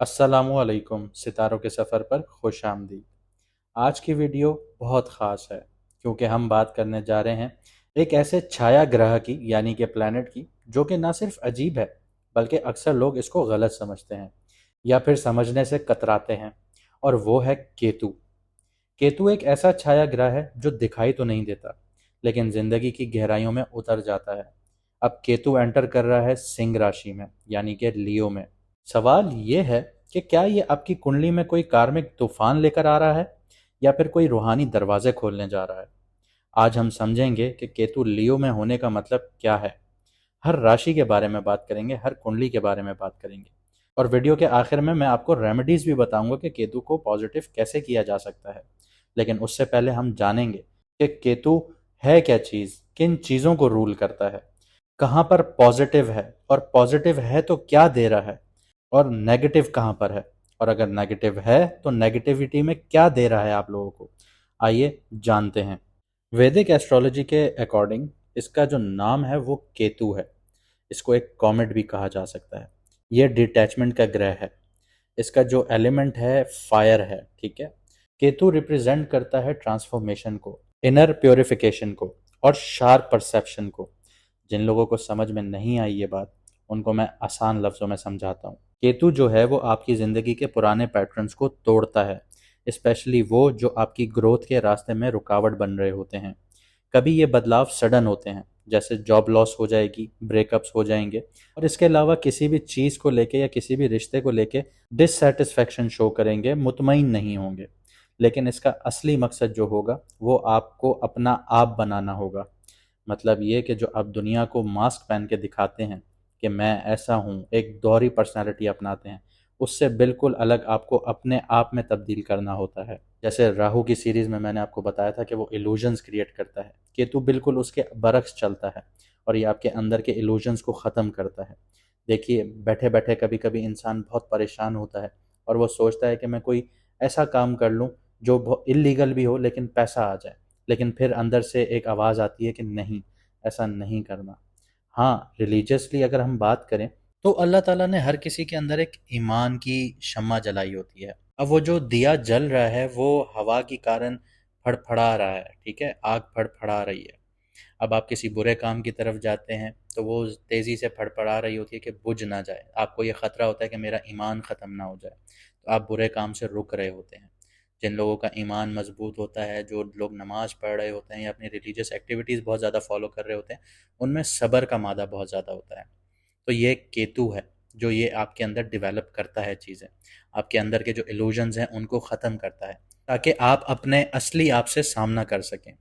अस्सलामुअलैकुम सितारों के सफ़र पर खुश आमदीद। आज की वीडियो बहुत ख़ास है क्योंकि हम बात करने जा रहे हैं एक ऐसे छाया ग्रह की यानी कि प्लैनेट की जो कि ना सिर्फ अजीब है बल्कि अक्सर लोग इसको गलत समझते हैं या फिर समझने से कतराते हैं। और वो है केतु। केतु एक ऐसा छाया ग्रह है जो दिखाई तो नहीं देता लेकिन ज़िंदगी की गहराइयों में उतर जाता है। अब केतु एंटर कर रहा है सिंह राशि में यानी कि लियो में। सवाल ये है कि क्या ये आपकी कुंडली में कोई कार्मिक तूफान लेकर आ रहा है या फिर कोई रूहानी दरवाजे खोलने जा रहा है। आज हम समझेंगे कि केतु लियो में होने का मतलब क्या है। हर राशि के बारे में बात करेंगे, हर कुंडली के बारे में बात करेंगे और वीडियो के आखिर में मैं आपको रेमेडीज भी बताऊंगा कि केतु को पॉजिटिव कैसे किया जा सकता है। लेकिन उससे पहले हम जानेंगे कि केतु है क्या चीज़, किन चीज़ों को रूल करता है, कहाँ पर पॉजिटिव है और पॉजिटिव है तो क्या दे रहा है, और नेगेटिव कहाँ पर है, और अगर नेगेटिव है तो नेगेटिविटी में क्या दे रहा है आप लोगों को। आइए जानते हैं। वैदिक एस्ट्रोलॉजी के अकॉर्डिंग इसका जो नाम है वो केतु है। इसको एक कॉमेट भी कहा जा सकता है। यह डिटैचमेंट का ग्रह है। इसका जो एलिमेंट है फायर है, ठीक है। केतु रिप्रेजेंट करता है ट्रांसफॉर्मेशन को, इनर प्योरिफिकेशन को और शार्प परसेप्शन को। जिन लोगों को समझ में नहीं आई ये बात उनको मैं आसान लफ्ज़ों में समझाता हूँ। केतु जो है वो आपकी ज़िंदगी के पुराने पैटर्न्स को तोड़ता है, स्पेशली वो जो आपकी ग्रोथ के रास्ते में रुकावट बन रहे होते हैं। कभी ये बदलाव सडन होते हैं, जैसे जॉब लॉस हो जाएगी, ब्रेकअप्स हो जाएंगे, और इसके अलावा किसी भी चीज़ को लेके या किसी भी रिश्ते को लेके डिससेटिस्फैक्शन शो करेंगे, मुतमईन नहीं होंगे। लेकिन इसका असली मकसद जो होगा वो आपको अपना आप बनाना होगा। मतलब ये कि जो आप दुनिया को मास्क पहन के दिखाते हैं कि मैं ऐसा हूँ, एक दोहरी पर्सनालिटी अपनाते हैं, उससे बिल्कुल अलग आपको अपने आप में तब्दील करना होता है। जैसे राहु की सीरीज में मैंने आपको बताया था कि वो इल्यूजन्स क्रिएट करता है, केतु बिल्कुल उसके बरक्स चलता है और ये आपके अंदर के इल्यूजन्स को ख़त्म करता है। देखिए, बैठे बैठे कभी कभी इंसान बहुत परेशान होता है और वो सोचता है कि मैं कोई ऐसा काम कर लूँ जो बहुत इलीगल भी हो लेकिन पैसा आ जाए। लेकिन फिर अंदर से एक आवाज़ आती है कि नहीं, ऐसा नहीं करना। हाँ, रिलीजियसली अगर हम बात करें तो अल्लाह ताला ने हर किसी के अंदर एक ईमान की शम्मा जलाई होती है। अब वो जो दिया जल रहा है वो हवा के कारण फड़फड़ा रहा है, ठीक है, आग फड़फड़ा रही है। अब आप किसी बुरे काम की तरफ जाते हैं तो वो तेज़ी से फड़फड़ा रही होती है कि बुझ ना जाए। आपको ये ख़तरा होता है कि मेरा ईमान ख़त्म ना हो जाए, तो आप बुरे काम से रुक रहे होते हैं। जिन लोगों का ईमान मजबूत होता है, जो लोग नमाज़ पढ़ रहे होते हैं या अपनी रिलीजियस एक्टिविटीज़ बहुत ज़्यादा फॉलो कर रहे होते हैं, उनमें सब्र का मादा बहुत ज़्यादा होता है। तो ये केतु है जो ये आपके अंदर डेवलप करता है चीज़ें, आपके अंदर के जो इल्यूजन्स हैं उनको ख़त्म करता है ताकि आप अपने असली आप से सामना कर सकें।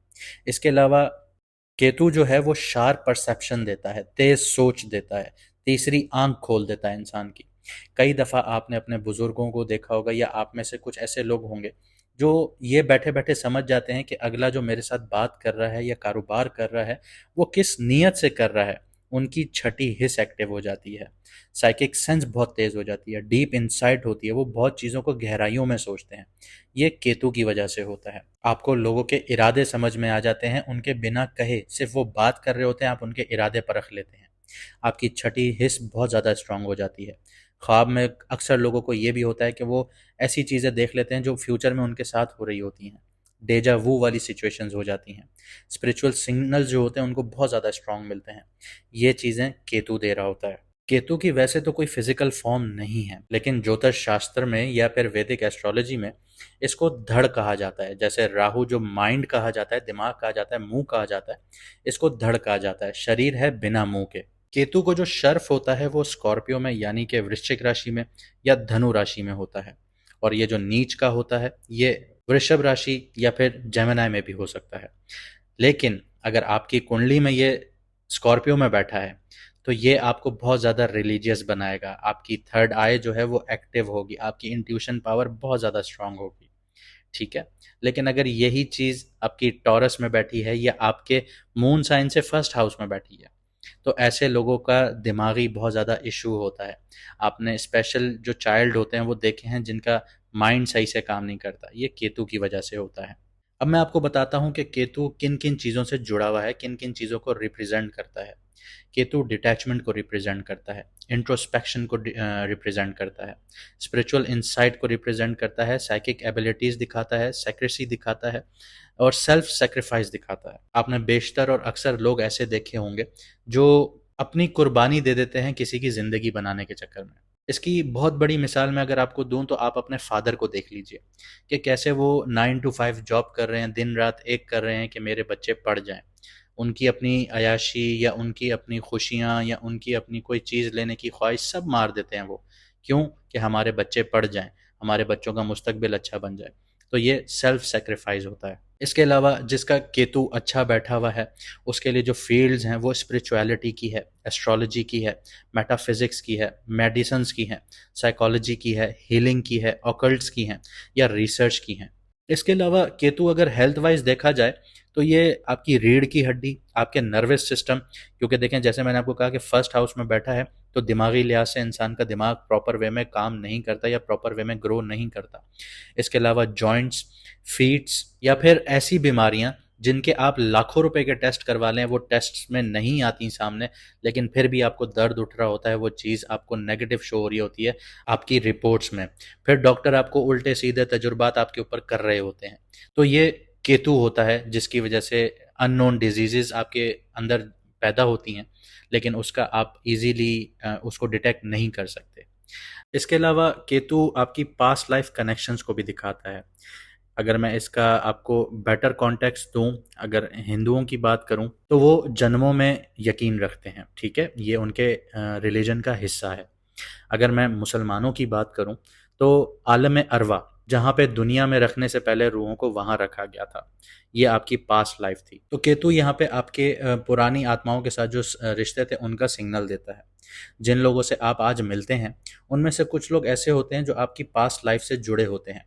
इसके अलावा केतु जो है वो शार्प परसेप्शन देता है, तेज सोच देता है, तीसरी आंख खोल देता है इंसान की। कई दफ़ा आपने अपने बुजुर्गों को देखा होगा या आप में से कुछ ऐसे लोग होंगे जो ये बैठे बैठे समझ जाते हैं कि अगला जो मेरे साथ बात कर रहा है या कारोबार कर रहा है वो किस नीयत से कर रहा है। उनकी छठी हिस्स एक्टिव हो जाती है, साइकिक सेंस बहुत तेज हो जाती है, डीप इंसाइट होती है, वो बहुत चीज़ों को गहराइयों में सोचते हैं। ये केतु की वजह से होता है। आपको लोगों के इरादे समझ में आ जाते हैं, उनके बिना कहे सिर्फ वो बात कर रहे होते हैं, आप उनके इरादे परख लेते हैं। आपकी छठी हिस्स बहुत ज़्यादा स्ट्रांग हो जाती है। ख्वाब में अक्सर लोगों को ये भी होता है कि वो ऐसी चीज़ें देख लेते हैं जो फ्यूचर में उनके साथ हो रही होती हैं। डेजा वू वाली सिचुएशंस हो जाती हैं। स्पिरिचुअल सिग्नल्स जो होते हैं उनको बहुत ज़्यादा स्ट्रांग मिलते हैं। ये चीज़ें केतु दे रहा होता है। केतु की वैसे तो कोई फिजिकल फॉर्म नहीं है, लेकिन ज्योतिष शास्त्र में या फिर वैदिक एस्ट्रोलॉजी में इसको धड़ कहा जाता है। जैसे राहु जो माइंड कहा जाता है, दिमाग कहा जाता है, मुंह कहा जाता है, इसको धड़ कहा जाता है। शरीर है बिना मुंह के। केतु को जो शर्फ होता है वो स्कॉर्पियो में यानी कि वृश्चिक राशि में या धनु राशि में होता है, और ये जो नीच का होता है ये वृषभ राशि या फिर जेमिनी में भी हो सकता है। लेकिन अगर आपकी कुंडली में ये स्कॉर्पियो में बैठा है तो ये आपको बहुत ज़्यादा रिलीजियस बनाएगा। आपकी थर्ड आई जो है वो एक्टिव होगी, आपकी इंट्यूशन पावर बहुत ज़्यादा स्ट्रांग होगी, ठीक है। लेकिन अगर यही चीज़ आपकी टॉरस में बैठी है या आपके मून साइन से फर्स्ट हाउस में बैठी है तो ऐसे लोगों का दिमागी बहुत ज़्यादा इशू होता है। आपने स्पेशल जो चाइल्ड होते हैं वो देखे हैं जिनका माइंड सही से काम नहीं करता, ये केतु की वजह से होता है। अब मैं आपको बताता हूँ कि केतु किन किन चीज़ों से जुड़ा हुआ है, किन किन चीज़ों को रिप्रेजेंट करता है। केतु डिटैचमेंट को रिप्रेजेंट करता है, इंट्रोस्पेक्शन को रिप्रेजेंट करता है, स्पिरिचुअल इंसाइट को रिप्रेजेंट करता है, साइकिक एबिलिटीज दिखाता है, सेक्रेसी दिखाता है और सेल्फ सेक्रीफाइस दिखाता है। आपने बेशतर और अक्सर लोग ऐसे देखे होंगे जो अपनी कुर्बानी दे देते हैं किसी की ज़िंदगी बनाने के चक्कर में। इसकी बहुत बड़ी मिसाल मैं अगर आपको दूं तो आप अपने फादर को देख लीजिए कि कैसे वो 9 to 5 जॉब कर रहे हैं, दिन रात एक कर रहे हैं कि मेरे बच्चे पढ़ जाएं। उनकी अपनी अयाशी या उनकी अपनी खुशियाँ या उनकी अपनी कोई चीज़ लेने की ख्वाहिश सब मार देते हैं वो। क्यों? कि हमारे बच्चे पढ़ जाएं, हमारे बच्चों का मुस्तकबिल अच्छा बन जाए। तो ये सेल्फ सेक्रीफाइस होता है। इसके अलावा जिसका केतु अच्छा बैठा हुआ है उसके लिए जो फील्ड्स हैं वो स्पिरिचुअलिटी की है, एस्ट्रोलॉजी की है, मेटाफिजिक्स की है, मेडिसिन्स की है, साइकोलॉजी की है, हीलिंग की है, ऑकल्ट्स की हैं या रिसर्च की हैं। इसके अलावा केतु अगर हेल्थ वाइज देखा जाए तो ये आपकी रीढ़ की हड्डी, आपके नर्वस सिस्टम, क्योंकि देखें जैसे मैंने आपको कहा कि फर्स्ट हाउस में बैठा है तो दिमागी लिहाज से इंसान का दिमाग प्रॉपर वे में काम नहीं करता या प्रॉपर वे में ग्रो नहीं करता। इसके अलावा जॉइंट्स, फीट्स या फिर ऐसी बीमारियां जिनके आप लाखों रुपए के टेस्ट करवा लें वो टेस्ट में नहीं आती सामने, लेकिन फिर भी आपको दर्द उठ रहा होता है, वो चीज़ आपको नेगेटिव शो हो रही होती है आपकी रिपोर्ट्स में। फिर डॉक्टर आपको उल्टे सीधे तजुर्बात आपके ऊपर कर रहे होते हैं। तो ये केतु होता है जिसकी वजह से अननोन डिजीजेस आपके अंदर पैदा होती हैं, लेकिन उसका आप इजीली उसको डिटेक्ट नहीं कर सकते। इसके अलावा केतु आपकी पास्ट लाइफ कनेक्शंस को भी दिखाता है। अगर मैं इसका आपको बेटर कॉन्टेक्स्ट दूं, अगर हिंदुओं की बात करूं तो वो जन्मों में यकीन रखते हैं, ठीक है, ये उनके रिलीजन का हिस्सा है। अगर मैं मुसलमानों की बात करूं तो आलम अरवा, जहाँ पे दुनिया में रखने से पहले रूहों को वहाँ रखा गया था, ये आपकी पास्ट लाइफ थी। तो केतु यहाँ पे आपके पुरानी आत्माओं के साथ जो रिश्ते थे उनका सिग्नल देता है। जिन लोगों से आप आज मिलते हैं उनमें से कुछ लोग ऐसे होते हैं जो आपकी पास्ट लाइफ से जुड़े होते हैं।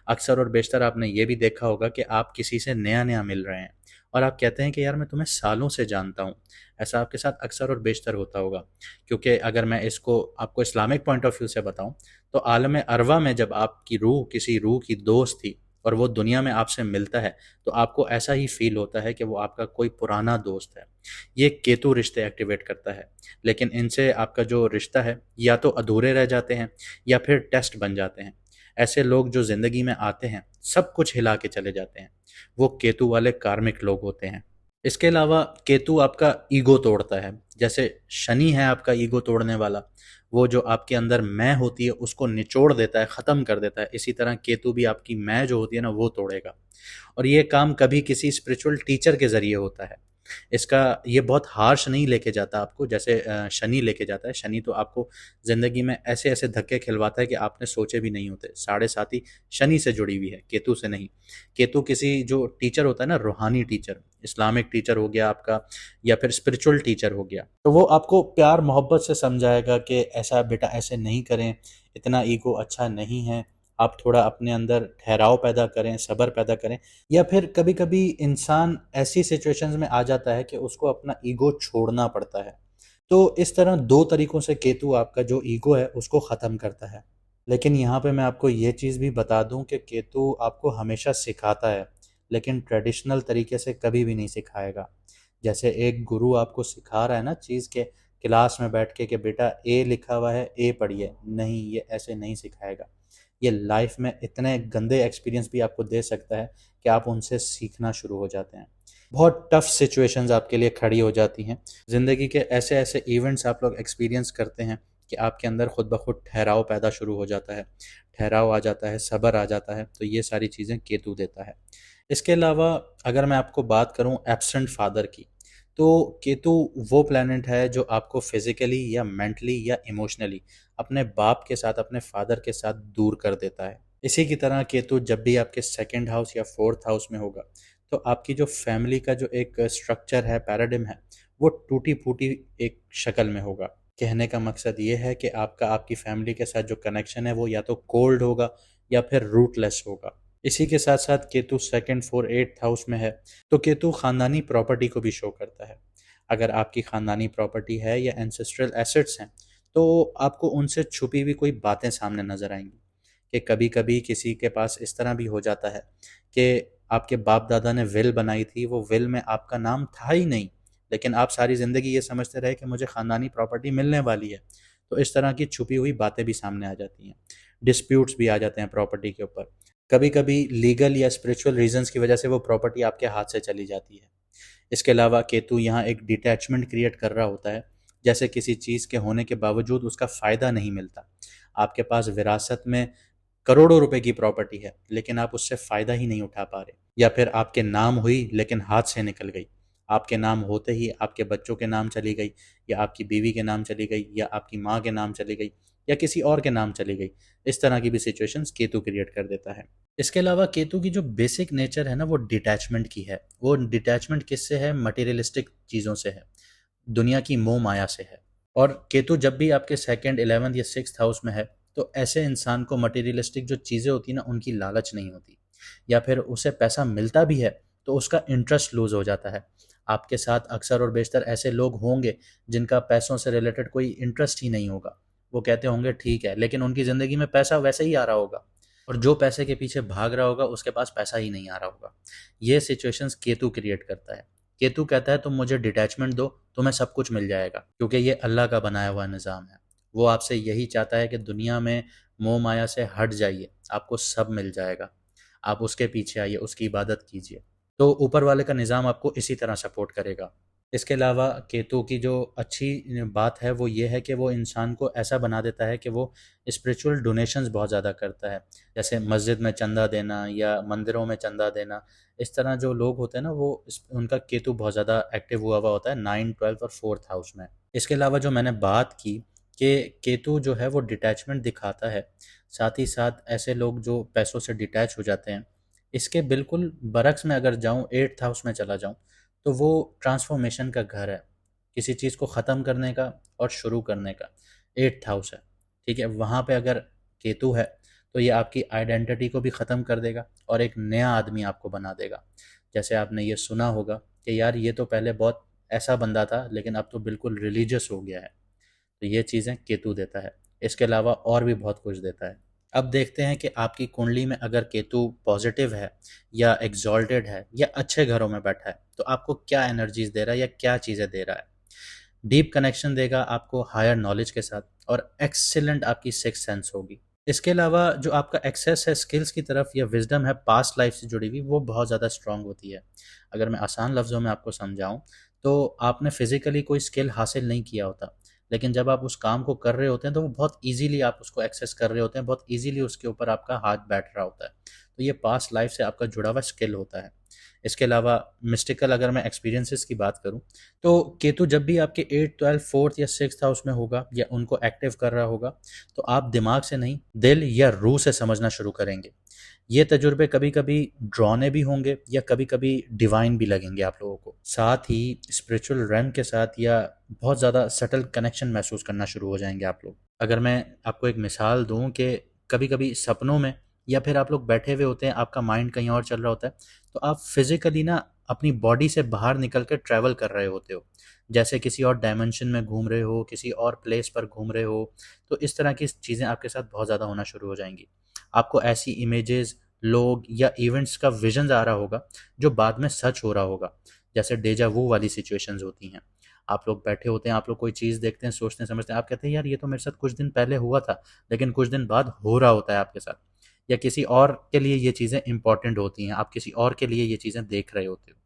अक्सर और बेशतर आपने ये भी देखा होगा कि आप किसी से नया नया मिल रहे हैं और आप कहते हैं कि यार मैं तुम्हें सालों से जानता हूँ। ऐसा आपके साथ अक्सर और बेशतर होता होगा, क्योंकि अगर मैं इसको आपको इस्लामिक पॉइंट ऑफ व्यू से बताऊं तो आलम अरवा में जब आपकी रूह किसी रूह की दोस्त थी और वो दुनिया में आपसे मिलता है तो आपको ऐसा ही फील होता है कि वो आपका कोई पुराना दोस्त है। ये केतु रिश्ते एक्टिवेट करता है, लेकिन इनसे आपका जो रिश्ता है या तो अधूरे रह जाते हैं या फिर टेस्ट बन जाते हैं। ऐसे लोग जो ज़िंदगी में आते हैं सब कुछ हिला के चले जाते हैं, वो केतु वाले कार्मिक लोग होते हैं। इसके अलावा केतु आपका ईगो तोड़ता है। जैसे शनि है आपका ईगो तोड़ने वाला, वो जो आपके अंदर मैं होती है उसको निचोड़ देता है, ख़त्म कर देता है। इसी तरह केतु भी आपकी मैं जो होती है ना वो तोड़ेगा, और ये काम कभी किसी स्पिरिचुअल टीचर के ज़रिए होता है। इसका ये बहुत हार्श नहीं लेके जाता आपको जैसे शनि लेके जाता है। शनि तो आपको ज़िंदगी में ऐसे ऐसे धक्के खिलवाता है कि आपने सोचे भी नहीं होते। साढ़े साथी शनि से जुड़ी हुई है, केतु से नहीं। केतु किसी जो टीचर होता है ना, रूहानी टीचर, इस्लामिक टीचर हो गया आपका या फिर स्पिरिचुअल टीचर हो गया, तो वो आपको प्यार मोहब्बत से समझाएगा कि ऐसा बेटा ऐसे नहीं करें, इतना ईगो अच्छा नहीं है, आप थोड़ा अपने अंदर ठहराव पैदा करें, सब्र पैदा करें। या फिर कभी कभी इंसान ऐसी सिचुएशंस में आ जाता है कि उसको अपना ईगो छोड़ना पड़ता है। तो इस तरह दो तरीकों से केतु आपका जो ईगो है उसको ख़त्म करता है। लेकिन यहाँ पे मैं आपको ये चीज़ भी बता दूं कि केतु आपको हमेशा सिखाता है, लेकिन ट्रेडिशनल तरीके से कभी भी नहीं सिखाएगा। जैसे एक गुरु आपको सिखा रहा है ना चीज़ के, क्लास में बैठ के कि बेटा ए लिखा हुआ है ए पढ़िए, नहीं, ये ऐसे नहीं सिखाएगा। ये लाइफ में इतने गंदे एक्सपीरियंस भी आपको दे सकता है कि आप उनसे सीखना शुरू हो जाते हैं। बहुत टफ सिचुएशंस आपके लिए खड़ी हो जाती हैं। ज़िंदगी के ऐसे ऐसे इवेंट्स आप लोग एक्सपीरियंस करते हैं कि आपके अंदर खुद ब खुद ठहराव पैदा शुरू हो जाता है, ठहराव आ जाता है, सब्र आ जाता है। तो ये सारी चीज़ें केतु देता है। इसके अलावा अगर मैं आपको बात करूं एब्सेंट फादर की, तो केतु वो प्लैनेट है जो आपको फिजिकली या मेंटली या इमोशनली अपने बाप के साथ, अपने फादर के साथ दूर कर देता है। इसी की तरह केतु जब भी आपके सेकंड हाउस या फोर्थ हाउस में होगा तो आपकी जो फैमिली का जो एक स्ट्रक्चर है, पैराडिम है, वो टूटी फूटी एक शक्ल में होगा। कहने का मकसद ये है कि आपका आपकी फैमिली के साथ जो कनेक्शन है वो या तो कोल्ड होगा या फिर रूटलेस होगा। इसी के साथ साथ Ketu second four eighth house में है, तो केतु खानदानी प्रॉपर्टी को भी शो करता है। अगर आपकी खानदानी प्रॉपर्टी है या एंसेस्ट्रल एसेट्स हैं तो आपको उनसे छुपी हुई कोई बातें सामने नजर आएंगी। कि कभी कभी किसी के पास इस तरह भी हो जाता है कि आपके बाप दादा ने विल बनाई थी, वो विल में आपका नाम था ही नहीं, लेकिन आप सारी ज़िंदगी ये समझते रहे कि मुझे ख़ानदानी प्रॉपर्टी मिलने वाली है। तो इस तरह की छुपी हुई बातें भी सामने आ जाती हैं, डिस्प्यूट्स भी आ जाते हैं प्रॉपर्टी के ऊपर। कभी कभी लीगल या स्पिरिचुअल रीजंस की वजह से वो प्रॉपर्टी आपके हाथ से चली जाती है। इसके अलावा केतु यहाँ एक डिटैचमेंट क्रिएट कर रहा होता है, जैसे किसी चीज़ के होने के बावजूद उसका फ़ायदा नहीं मिलता। आपके पास विरासत में करोड़ों रुपए की प्रॉपर्टी है, लेकिन आप उससे फ़ायदा ही नहीं उठा पा रहे, या फिर आपके नाम हुई लेकिन हाथ से निकल गई। आपके नाम होते ही आपके बच्चों के नाम चली गई, या आपकी बीवी के नाम चली गई, या आपकी माँ के नाम चली गई, या किसी और के नाम चली गई। इस तरह की भी सिचुएशंस केतु क्रिएट कर देता है। इसके अलावा केतु की जो बेसिक नेचर है ना, वो डिटैचमेंट की है। वो डिटैचमेंट किससे है? मटेरियलिस्टिक चीज़ों से है, दुनिया की मोह माया से है। और केतु जब भी आपके सेकंड, 11th या 6th हाउस में है, तो ऐसे इंसान को मटेरियलिस्टिक जो चीज़ें होती हैं ना, उनकी लालच नहीं होती, या फिर उसे पैसा मिलता भी है तो उसका इंटरेस्ट लूज हो जाता है। आपके साथ अक्सर और बेशतर ऐसे लोग होंगे जिनका पैसों से रिलेटेड कोई इंटरेस्ट ही नहीं होगा। वो कहते होंगे ठीक है, लेकिन उनकी ज़िंदगी में पैसा वैसे ही आ रहा होगा, और जो पैसे के पीछे भाग रहा होगा उसके पास पैसा ही नहीं आ रहा होगा। ये सिचुएशंस केतु क्रिएट करता है। केतु कहता है तुम मुझे डिटैचमेंट दो, तुम्हें सब कुछ मिल जाएगा, क्योंकि ये अल्लाह का बनाया हुआ निज़ाम है। वो आपसे यही चाहता है कि दुनिया में मोह माया से हट जाइए, आपको सब मिल जाएगा। आप उसके पीछे आइए, उसकी इबादत कीजिए। तो ऊपर वाले का निज़ाम आपको इसी तरह सपोर्ट करेगा। इसके अलावा केतु की जो अच्छी बात है वो ये है कि वो इंसान को ऐसा बना देता है कि वो स्पिरिचुअल डोनेशंस बहुत ज़्यादा करता है। जैसे मस्जिद में चंदा देना या मंदिरों में चंदा देना। इस तरह जो लोग होते हैं ना, वो उनका केतु बहुत ज़्यादा एक्टिव हुआ हुआ होता है 9, 12 और 4th हाउस में। इसके अलावा जो मैंने बात की कि केतु जो है वो डिटैचमेंट दिखाता है, साथ ही साथ ऐसे लोग जो पैसों से डिटैच हो जाते हैं, इसके बिल्कुल बरक्स में अगर जाऊं, 8th हाउस में चला जाऊं, तो वो ट्रांसफॉर्मेशन का घर है, किसी चीज़ को ख़त्म करने का और शुरू करने का। 8th हाउस है, ठीक है। वहाँ पे अगर केतु है तो ये आपकी आइडेंटिटी को भी ख़त्म कर देगा और एक नया आदमी आपको बना देगा। जैसे आपने ये सुना होगा कि यार ये तो पहले बहुत ऐसा बंदा था, लेकिन अब तो बिल्कुल रिलीजियस हो गया है। तो ये चीज़ें केतु देता है। इसके अलावा और भी बहुत कुछ देता है। अब देखते हैं कि आपकी कुंडली में अगर केतु पॉजिटिव है या एग्जॉल्टेड है या अच्छे घरों में बैठा है, तो आपको क्या एनर्जीज दे रहा है या क्या चीज़ें दे रहा है। डीप कनेक्शन देगा आपको हायर नॉलेज के साथ, और एक्सीलेंट आपकी सिक्स सेंस होगी। इसके अलावा जो आपका एक्सेस है स्किल्स की तरफ या विजडम है पास्ट लाइफ से जुड़ी हुई, वो बहुत ज़्यादा स्ट्रांग होती है। अगर मैं आसान लफ्ज़ों में आपको समझाऊं, तो आपने फिजिकली कोई स्किल हासिल नहीं किया होता, लेकिन जब आप उस काम को कर रहे होते हैं तो वो बहुत ईजीली आप उसको एक्सेस कर रहे होते हैं, बहुत ईजीली उसके ऊपर आपका हाथ बैठ रहा होता है। तो ये पास्ट लाइफ से आपका जुड़ा हुआ स्किल होता है। इसके अलावा मिस्टिकल अगर मैं एक्सपीरियंसेस की बात करूं, तो केतु जब भी आपके 8, 12, 4th या 6th हाउस में होगा या उनको एक्टिव कर रहा होगा, तो आप दिमाग से नहीं, दिल या रूह से समझना शुरू करेंगे। ये तजुर्बे कभी कभी ड्रॉने भी होंगे या कभी कभी डिवाइन भी लगेंगे आप लोगों को। साथ ही स्पिरिचुअल रैम के साथ या बहुत ज़्यादा सटल कनेक्शन महसूस करना शुरू हो जाएंगे आप लोग। अगर मैं आपको एक मिसाल दूं कि कभी कभी सपनों में या फिर आप लोग बैठे हुए होते हैं, आपका माइंड कहीं और चल रहा होता है, तो आप फिजिकली ना अपनी बॉडी से बाहर निकल कर ट्रैवल कर रहे होते हो, जैसे किसी और डायमेंशन में घूम रहे हो, किसी और प्लेस पर घूम रहे हो। तो इस तरह की चीज़ें आपके साथ बहुत ज़्यादा होना शुरू हो जाएंगी। आपको ऐसी इमेजेस, लोग या इवेंट्स का विजन आ रहा होगा जो बाद में सच हो रहा होगा, जैसे डेजा वू वाली सिचुएशंस होती हैं। आप लोग बैठे होते हैं, आप लोग कोई चीज़ देखते हैं, सोचते हैं, समझते हैं, आप कहते हैं यार ये तो मेरे साथ कुछ दिन पहले हुआ था, लेकिन कुछ दिन बाद हो रहा होता है आपके साथ। या किसी और के लिए ये चीज़ें इंपॉर्टेंट होती हैं, आप किसी और के लिए ये चीज़ें देख रहे होते हो।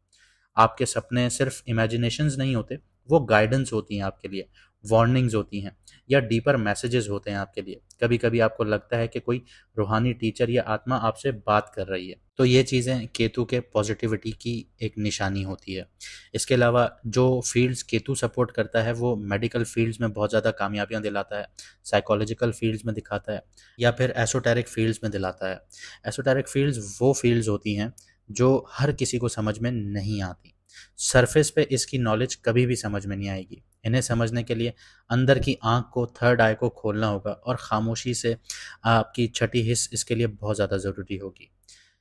आपके सपने सिर्फ इमेजिनेशंस नहीं होते, वो गाइडेंस होती हैं आपके लिए, वार्निंग्स होती हैं, या डीपर मैसेजेस होते हैं आपके लिए। कभी कभी आपको लगता है कि कोई रूहानी टीचर या आत्मा आपसे बात कर रही है। तो ये चीज़ें केतु के पॉजिटिविटी की एक निशानी होती है। इसके अलावा जो फील्ड्स केतु सपोर्ट करता है वो मेडिकल फील्ड्स में बहुत ज़्यादा कामयाबियाँ दिलाता है, साइकोलॉजिकल फील्ड्स में दिखाता है, या फिर एसोटेरिक फील्ड्स में दिलाता है। एसोटेरिक फील्ड्स वो फील्ड्स होती हैं जो हर किसी को समझ में नहीं आती। सरफेस पे इसकी नॉलेज कभी भी समझ में नहीं आएगी। इन्हें समझने के लिए अंदर की आंख को, थर्ड आई को खोलना होगा, और खामोशी से आपकी छठी हिस्स इसके लिए बहुत ज़्यादा ज़रूरी होगी।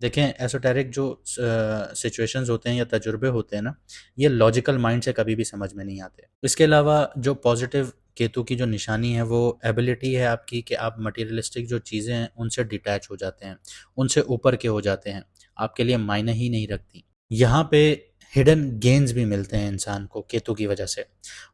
देखें, एसोटेरिक जो सिचुएशंस होते हैं या तजुर्बे होते हैं ना, ये लॉजिकल माइंड से कभी भी समझ में नहीं आते। इसके अलावा जो पॉजिटिव केतु की जो निशानी है वो एबिलिटी है आपकी कि आप मटेरियलिस्टिक जो चीज़ें हैं उनसे डिटैच हो जाते हैं, उनसे ऊपर के हो जाते हैं, आपके लिए मायने ही नहीं रखती। यहाँ पे हिडन गेन्स भी मिलते हैं इंसान को केतु की वजह से।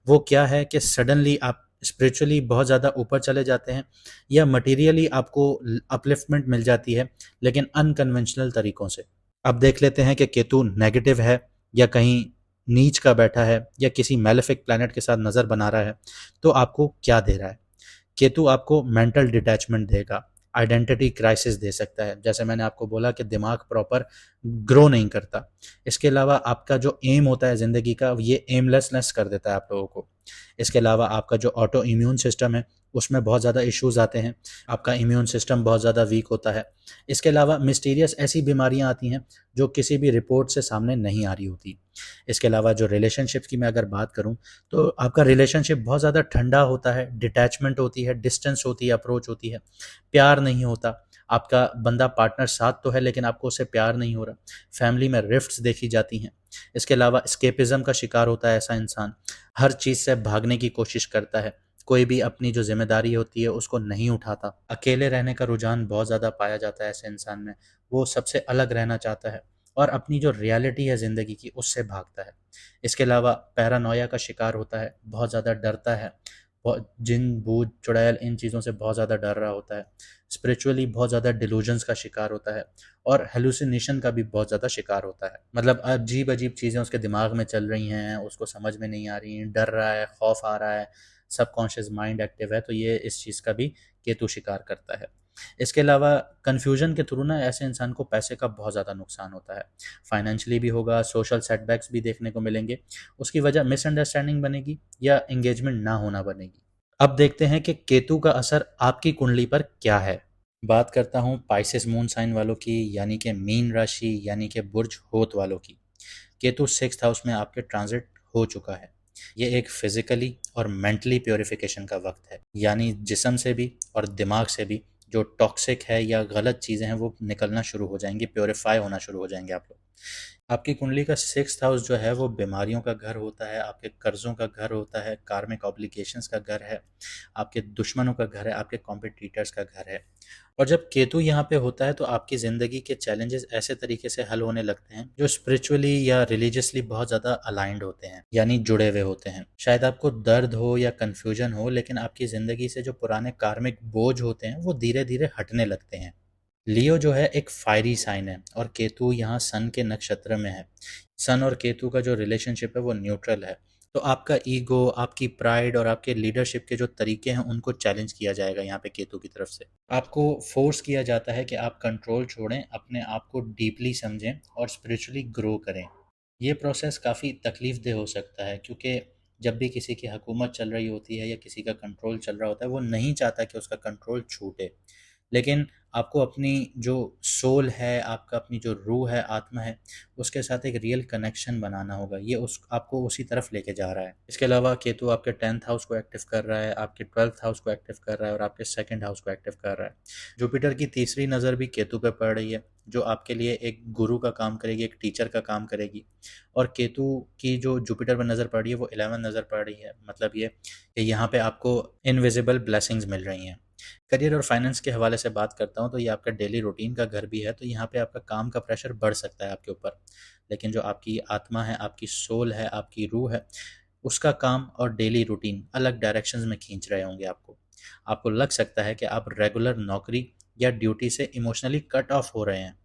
वो क्या है कि सडनली आप स्पिरिचुअली बहुत ज़्यादा ऊपर चले जाते हैं, या मटेरियली आपको अपलिफ्टमेंट मिल जाती है, लेकिन अनकन्वेंशनल तरीकों से। अब देख लेते हैं कि केतु नेगेटिव है या कहीं नीच का बैठा है या किसी मैलेफिक प्लैनेट के साथ नज़र बना रहा है, तो आपको क्या दे रहा है। केतु आपको मेंटल डिटैचमेंट देगा, आइडेंटिटी क्राइसिस दे सकता है, जैसे मैंने आपको बोला कि दिमाग प्रॉपर ग्रो नहीं करता। इसके अलावा आपका जो एम होता है ज़िंदगी का, ये एमलेसनेस कर देता है आप लोगों को। इसके अलावा आपका जो ऑटो इम्यून सिस्टम है उसमें बहुत ज़्यादा इश्यूज आते हैं, आपका इम्यून सिस्टम बहुत ज़्यादा वीक होता है। इसके अलावा मिस्टीरियस ऐसी बीमारियां आती हैं जो किसी भी रिपोर्ट से सामने नहीं आ रही होती। इसके अलावा जो रिलेशनशिप की मैं अगर बात करूं, तो आपका रिलेशनशिप बहुत ज़्यादा ठंडा होता है, डिटैचमेंट होती है, डिस्टेंस होती है, अप्रोच होती है, प्यार नहीं होता। आपका बंदा पार्टनर साथ तो है लेकिन आपको उससे प्यार नहीं हो रहा। फैमिली में रिफ्ट्स देखी जाती हैं। इसके अलावा स्केपिज्म का शिकार होता है ऐसा इंसान, हर चीज़ से भागने की कोशिश करता है, कोई भी अपनी जो जिम्मेदारी होती है उसको नहीं उठाता। अकेले रहने का रुझान बहुत ज़्यादा पाया जाता है ऐसे इंसान में। वो सबसे अलग रहना चाहता है और अपनी जो रियलिटी है ज़िंदगी की उससे भागता है। इसके अलावा पैरानोया का शिकार होता है, बहुत ज़्यादा डरता है, बहुत जिन भूत चुड़ैल इन चीज़ों से बहुत ज़्यादा डर रहा होता है। स्पिरिचुअली बहुत ज़्यादा डिलूजन्स का शिकार होता है और हेलुसिनेशन का भी बहुत ज़्यादा शिकार होता है। मतलब अजीब अजीब चीज़ें उसके दिमाग में चल रही हैं, उसको समझ में नहीं आ रही हैं, डर रहा है, खौफ आ रहा है, सबकॉन्शियस माइंड एक्टिव है, तो ये इस चीज़ का भी केतु शिकार करता है। इसके अलावा कन्फ्यूजन के थ्रू ना ऐसे इंसान को पैसे का बहुत ज़्यादा नुकसान होता है, फाइनेंशियली भी होगा, सोशल सेटबैक्स भी देखने को मिलेंगे। उसकी वजह मिसअंडरस्टैंडिंग बनेगी या एंगेजमेंट ना होना बनेगी। अब देखते हैं कि केतु का असर आपकी कुंडली पर क्या है। बात करता हूँ पाइसेस मून साइन वालों की, यानी कि मीन राशि, यानी कि बुर्ज होत वालों की। केतु 6th हाउस में आपके ट्रांजिट हो चुका है। ये एक फिजिकली और मेंटली प्योरिफिकेशन का वक्त है, यानी जिस्म से भी और दिमाग से भी जो टॉक्सिक है या गलत चीज़ें हैं वो निकलना शुरू हो जाएंगी, प्योरीफाई होना शुरू हो जाएंगे आप लोग। आपकी कुंडली का 6th हाउस जो है वो बीमारियों का घर होता है, आपके कर्जों का घर होता है, कार्मिक ऑब्लिगेशंस का घर है, आपके दुश्मनों का घर है, आपके कॉम्पिटिटर्स का घर है। और जब केतु यहाँ पे होता है तो आपकी ज़िंदगी के चैलेंजेस ऐसे तरीके से हल होने लगते हैं जो स्पिरिचुअली या रिलीजियसली बहुत ज़्यादा अलाइंड होते हैं, यानी जुड़े हुए होते हैं। शायद आपको दर्द हो या कन्फ्यूजन हो, लेकिन आपकी ज़िंदगी से जो पुराने कार्मिक बोझ होते हैं वो धीरे धीरे हटने लगते हैं। लियो जो है एक फायरी साइन है और केतु यहाँ सन के नक्षत्र में है। सन और केतु का जो रिलेशनशिप है वो न्यूट्रल है। तो आपका ईगो, आपकी प्राइड और आपके लीडरशिप के जो तरीके हैं उनको चैलेंज किया जाएगा यहाँ पे केतु की तरफ से। आपको फोर्स किया जाता है कि आप कंट्रोल छोड़ें, अपने आप को डीपली समझें और स्पिरिचुअली ग्रो करें। ये प्रोसेस काफ़ी तकलीफ़देह हो सकता है, क्योंकि जब भी किसी की हुकूमत चल रही होती है या किसी का कंट्रोल चल रहा होता है, वो नहीं चाहता कि उसका कंट्रोल छूटे। लेकिन आपको अपनी जो सोल है, आपका अपनी जो रूह है, आत्मा है, उसके साथ एक रियल कनेक्शन बनाना होगा। ये उस आपको उसी तरफ लेके जा रहा है। इसके अलावा केतु आपके 10th हाउस को एक्टिव कर रहा है, आपके 12th हाउस को एक्टिव कर रहा है और आपके 2nd हाउस को एक्टिव कर रहा है। जुपिटर की तीसरी नज़र भी केतु पे पड़ रही है, जो आपके लिए एक गुरु का काम करेगी, एक टीचर का काम करेगी। और केतु की जो जुपिटर पर नज़र पड़ रही है वो 11 नज़र पड़ रही है। मतलब ये कि यहाँ पे आपको इनविजिबल ब्लेसिंग्स मिल रही हैं। करियर और फाइनेंस के हवाले से बात करता हूँ तो ये आपका डेली रूटीन का घर भी है, तो यहाँ पे आपका काम का प्रेशर बढ़ सकता है आपके ऊपर। लेकिन जो आपकी आत्मा है, आपकी सोल है, आपकी रूह है, उसका काम और डेली रूटीन अलग डायरेक्शंस में खींच रहे होंगे आपको। आपको लग सकता है कि आप रेगुलर नौकरी या ड्यूटी से इमोशनली कट ऑफ हो रहे हैं।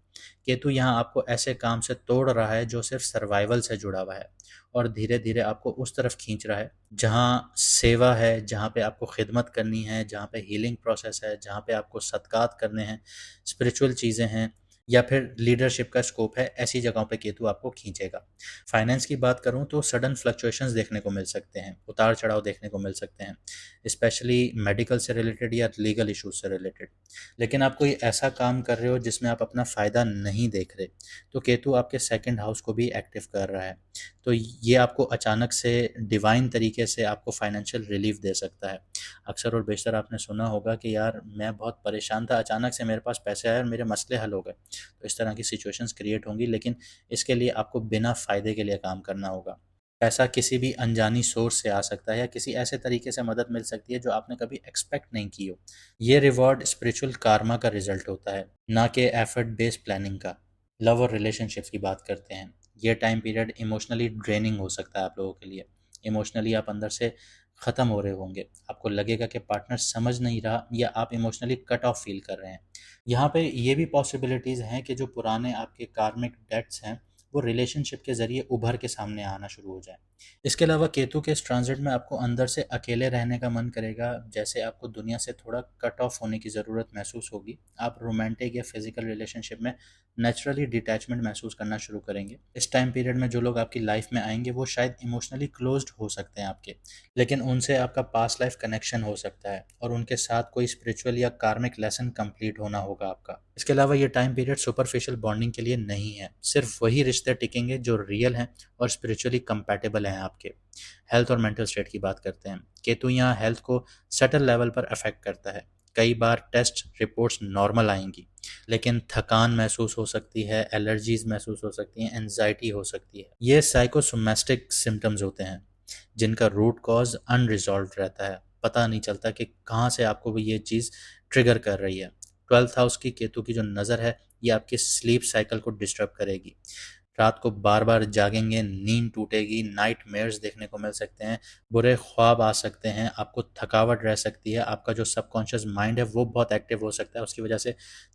केतु यहाँ आपको ऐसे काम से तोड़ रहा है जो सिर्फ सर्वाइवल से जुड़ा हुआ है और धीरे धीरे आपको उस तरफ खींच रहा है जहाँ सेवा है, जहाँ पे आपको खिदमत करनी है, जहाँ पे हीलिंग प्रोसेस है, जहाँ पे आपको सत्कार करने हैं, स्पिरिचुअल चीज़ें हैं या फिर लीडरशिप का स्कोप है, ऐसी जगहों पे केतु आपको खींचेगा। फाइनेंस की बात करूँ तो सडन फ्लक्चुएशंस देखने को मिल सकते हैं, उतार चढ़ाव देखने को मिल सकते हैं, स्पेशली मेडिकल से रिलेटेड या लीगल इश्यूज से रिलेटेड। लेकिन आप कोई ऐसा काम कर रहे हो जिसमें आप अपना फ़ायदा नहीं देख रहे, तो केतु आपके 2nd हाउस को भी एक्टिव कर रहा है। तो ये आपको अचानक से डिवाइन तरीके से आपको फाइनेंशियल रिलीफ दे सकता है। अक्सर और बेशतर आपने सुना होगा कि यार मैं बहुत परेशान था, अचानक से मेरे पास पैसे आए और मेरे मसले हल हो गए। तो इस तरह की सिचुएशंस क्रिएट होंगी, लेकिन इसके लिए आपको बिना फ़ायदे के लिए काम करना होगा। पैसा किसी भी अनजानी सोर्स से आ सकता है या किसी ऐसे तरीके से मदद मिल सकती है जो आपने कभी एक्सपेक्ट नहीं की हो। ये रिवॉर्ड स्पिरिचुअल कार्मा का रिजल्ट होता है, ना कि एफर्ट बेस्ड प्लानिंग का। लव और रिलेशनशिप्स की बात करते हैं। ये टाइम पीरियड इमोशनली ड्रेनिंग हो सकता है आप लोगों के लिए। इमोशनली आप अंदर से ख़त्म हो रहे होंगे, आपको लगेगा कि पार्टनर समझ नहीं रहा या आप इमोशनली कट ऑफ फील कर रहे हैं। यहाँ पे ये भी पॉसिबिलिटीज़ हैं कि जो पुराने आपके कार्मिक डेट्स हैं वो रिलेशनशिप के ज़रिए उभर के सामने आना शुरू हो जाए। इसके अलावा केतु के इस ट्रांजिट में आपको अंदर से अकेले रहने का मन करेगा, जैसे आपको दुनिया से थोड़ा कट ऑफ होने की ज़रूरत महसूस होगी। आप रोमांटिक या फिजिकल रिलेशनशिप में नेचुरली डिटैचमेंट महसूस करना शुरू करेंगे। इस टाइम पीरियड में जो लोग आपकी लाइफ में आएंगे वो शायद इमोशनली क्लोज्ड हो सकते हैं आपके, लेकिन उनसे आपका पास्ट लाइफ कनेक्शन हो सकता है और उनके साथ कोई स्पिरिचुअल या कार्मिक लेसन कंप्लीट होना होगा आपका। इसके अलावा ये टाइम पीरियड सुपरफिशियल बॉन्डिंग के लिए नहीं है, सिर्फ वही रिश्ते टिकेंगे जो रियल हैं और स्पिरिचुअली कंपैटिबल हैं आपके। हेल्थ और मेंटल स्टेट की बात करते हैं। केतु यहाँ हेल्थ को सटल लेवल पर अफेक्ट करता है। कई बार टेस्ट रिपोर्ट्स नॉर्मल आएंगी, लेकिन थकान महसूस हो सकती है, एलर्जीज महसूस हो सकती हैं, एंजाइटी हो सकती है। ये साइकोसोमेस्टिक सिम्टम्स होते हैं जिनका रूट कॉज अनरिजॉल्व रहता है। पता नहीं चलता कि कहाँ से आपको भी ये चीज़ ट्रिगर कर रही है। 12th हाउस की केतु की जो नज़र है ये आपके स्लीप साइकिल को डिस्टर्ब करेगी। रात को बार बार जागेंगे, नींद टूटेगी, नाइट मेयर्स देखने को मिल सकते हैं, बुरे ख्वाब आ सकते हैं, आपको थकावट रह सकती है, आपका जो सबकॉन्शियस माइंड है वो बहुत एक्टिव हो सकता है, उसकी वजह से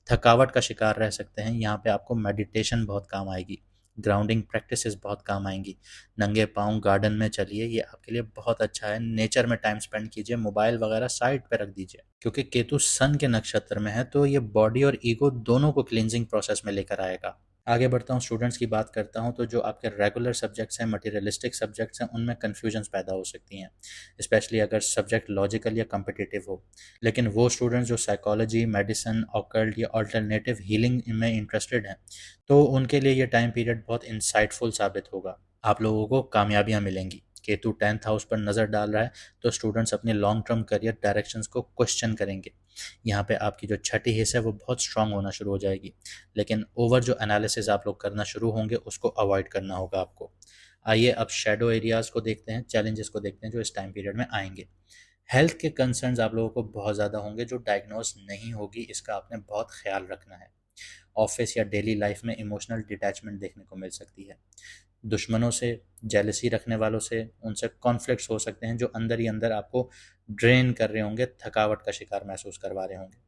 थकावट का शिकार रह सकते हैं। यहाँ पे आपको मेडिटेशन बहुत काम आएगी, ग्राउंडिंग प्रैक्टिसेस बहुत काम आएंगी। नंगे पाँव गार्डन में चलिए, ये आपके लिए बहुत अच्छा है। नेचर में टाइम स्पेंड कीजिए, मोबाइल वगैरह साइड पे रख दीजिए, क्योंकि केतु सन के नक्षत्र में है तो ये बॉडी और ईगो दोनों को क्लिनजिंग प्रोसेस में लेकर आएगा। आगे बढ़ता हूँ, स्टूडेंट्स की बात करता हूँ तो जो आपके रेगुलर सब्जेक्ट्स हैं, मटेरियलिस्टिक सब्जेक्ट्स हैं, उनमें कन्फ्यूजन्स पैदा हो सकती हैं, स्पेशली अगर सब्जेक्ट लॉजिकल या कम्पिटिटिव हो। लेकिन वो स्टूडेंट्स जो साइकोलॉजी, मेडिसिन, ऑकल्ट या अल्टरनेटिव हीलिंग में इंटरेस्टेड हैं, तो उनके लिए ये टाइम पीरियड बहुत इंसाइटफुल साबित होगा। आप लोगों को कामयाबियाँ मिलेंगी। केतु 10th हाउस पर नज़र डाल रहा है तो स्टूडेंट्स अपने लॉन्ग टर्म करियर डायरेक्शंस को क्वेश्चन करेंगे। यहाँ पे आपकी जो छठी हिस्सा है वो बहुत स्ट्रांग होना शुरू हो जाएगी, लेकिन ओवर जो एनालिसिस आप लोग करना शुरू होंगे उसको अवॉइड करना होगा आपको। आइए अब शेडो एरियाज को देखते हैं, चैलेंजेस को देखते हैं जो इस टाइम पीरियड में आएंगे। हेल्थ के कंसर्न्स आप लोगों को बहुत ज़्यादा होंगे जो डायग्नोज नहीं होगी, इसका आपने बहुत ख्याल रखना है। ऑफिस या डेली लाइफ में इमोशनल डिटैचमेंट देखने को मिल सकती है। दुश्मनों से, जेलसी रखने वालों से, उनसे कॉन्फ्लिक्ट्स हो सकते हैं जो अंदर ही अंदर आपको ड्रेन कर रहे होंगे, थकावट का शिकार महसूस करवा रहे होंगे।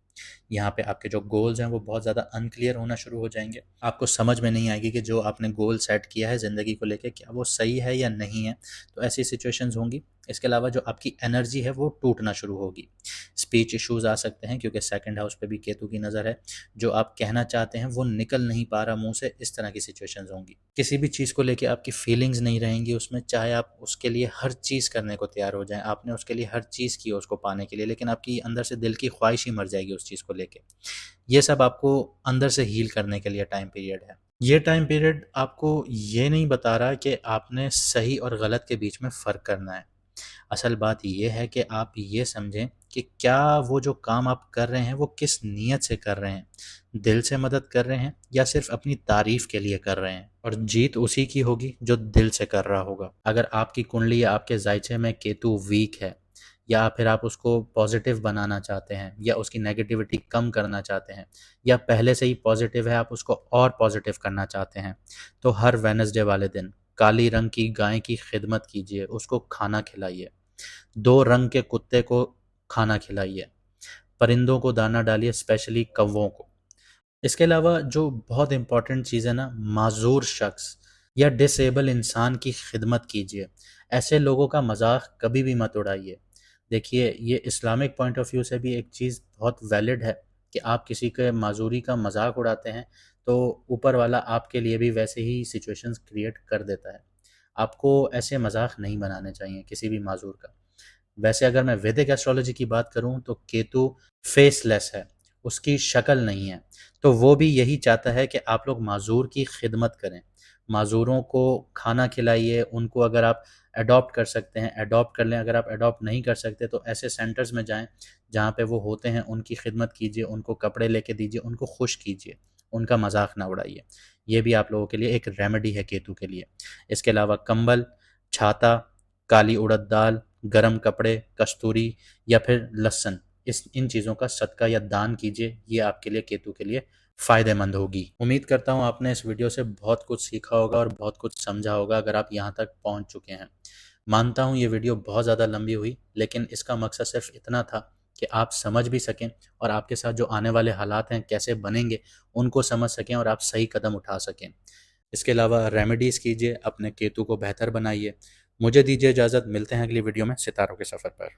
यहाँ पे आपके जो गोल्स हैं वो बहुत ज़्यादा अनक्लियर होना शुरू हो जाएंगे। आपको समझ में नहीं आएगी कि जो आपने गोल सेट किया है ज़िंदगी को लेके क्या वो सही है या नहीं है, तो ऐसी सिचुएशंस होंगी। इसके अलावा जो आपकी एनर्जी है वो टूटना शुरू होगी। स्पीच इश्यूज आ सकते हैं क्योंकि सेकंड हाउस पे भी केतु की नज़र है। जो आप कहना चाहते हैं वो निकल नहीं पा रहा मुंह से, इस तरह की सिचुएशंस होंगी। किसी भी चीज़ को लेके आपकी फीलिंग्स नहीं रहेंगी उसमें, चाहे आप उसके लिए हर चीज़ करने को तैयार हो जाएं, आपने उसके लिए हर चीज़ की उसको पाने के लिए, लेकिन आपकी अंदर से दिल की ख्वाहिश ही मर जाएगी उस चीज़ को लेके। ये सब आपको अंदर से हील करने के लिए टाइम पीरियड है। ये टाइम पीरियड आपको ये नहीं बता रहा कि आपने सही और गलत के बीच में फ़र्क करना है। असल बात ये है कि आप ये समझें कि क्या वो जो काम आप कर रहे हैं वो किस नीयत से कर रहे हैं, दिल से मदद कर रहे हैं या सिर्फ अपनी तारीफ के लिए कर रहे हैं। और जीत उसी की होगी जो दिल से कर रहा होगा। अगर आपकी कुंडली या आपके जायचे में केतु वीक है, या फिर आप उसको पॉजिटिव बनाना चाहते हैं या उसकी नेगेटिविटी कम करना चाहते हैं, या पहले से ही पॉजिटिव है आप उसको और पॉजिटिव करना चाहते हैं, तो हर वेनसडे वाले दिन काली रंग की गाय की खिदमत कीजिए, उसको खाना खिलाइए। 2 रंग के कुत्ते को खाना खिलाइए। परिंदों को दाना डालिए, स्पेशली कौवों को। इसके अलावा जो बहुत इंपॉर्टेंट चीज़ है ना, माजूर शख्स या डिसेबल इंसान की खिदमत कीजिए। ऐसे लोगों का मजाक कभी भी मत उड़ाइए। देखिए, ये इस्लामिक पॉइंट ऑफ व्यू से भी एक चीज़ बहुत वैलिड है कि आप किसी के माजूरी का मजाक उड़ाते हैं तो ऊपर वाला आपके लिए भी वैसे ही सिचुएशंस क्रिएट कर देता है। आपको ऐसे मजाक नहीं बनाने चाहिए किसी भी माजूर का। वैसे अगर मैं वैदिक एस्ट्रोलॉजी की बात करूं तो केतु फेसलेस है, उसकी शक्ल नहीं है, तो वो भी यही चाहता है कि आप लोग माजूर की खिदमत करें, माजूरों को खाना खिलाइए। उनको अगर आप अडॉप्ट कर सकते हैं अडॉप्ट कर लें, अगर आप अडॉप्ट नहीं कर सकते तो ऐसे सेंटर्स में जाएं जहाँ पे वो होते हैं, उनकी खिदमत कीजिए, उनको कपड़े लेके दीजिए, उनको खुश कीजिए, उनका मजाक ना उड़ाइए। ये भी आप लोगों के लिए एक रेमेडी है केतु के लिए। इसके अलावा कंबल, छाता, काली उड़द दाल, गरम कपड़े, कस्तूरी या फिर लहसुन, इन चीज़ों का सदका या दान कीजिए। ये आपके लिए, केतु के लिए फ़ायदेमंद होगी। उम्मीद करता हूँ आपने इस वीडियो से बहुत कुछ सीखा होगा और बहुत कुछ समझा होगा, अगर आप यहाँ तक पहुँच चुके हैं। मानता हूँ ये वीडियो बहुत ज़्यादा लंबी हुई, लेकिन इसका मकसद सिर्फ इतना था कि आप समझ भी सकें और आपके साथ जो आने वाले हालात हैं कैसे बनेंगे उनको समझ सकें और आप सही कदम उठा सकें। इसके अलावा रेमेडीज़ कीजिए, अपने केतु को बेहतर बनाइए। मुझे दीजिए इजाज़त, मिलते हैं अगली वीडियो में सितारों के सफ़र पर।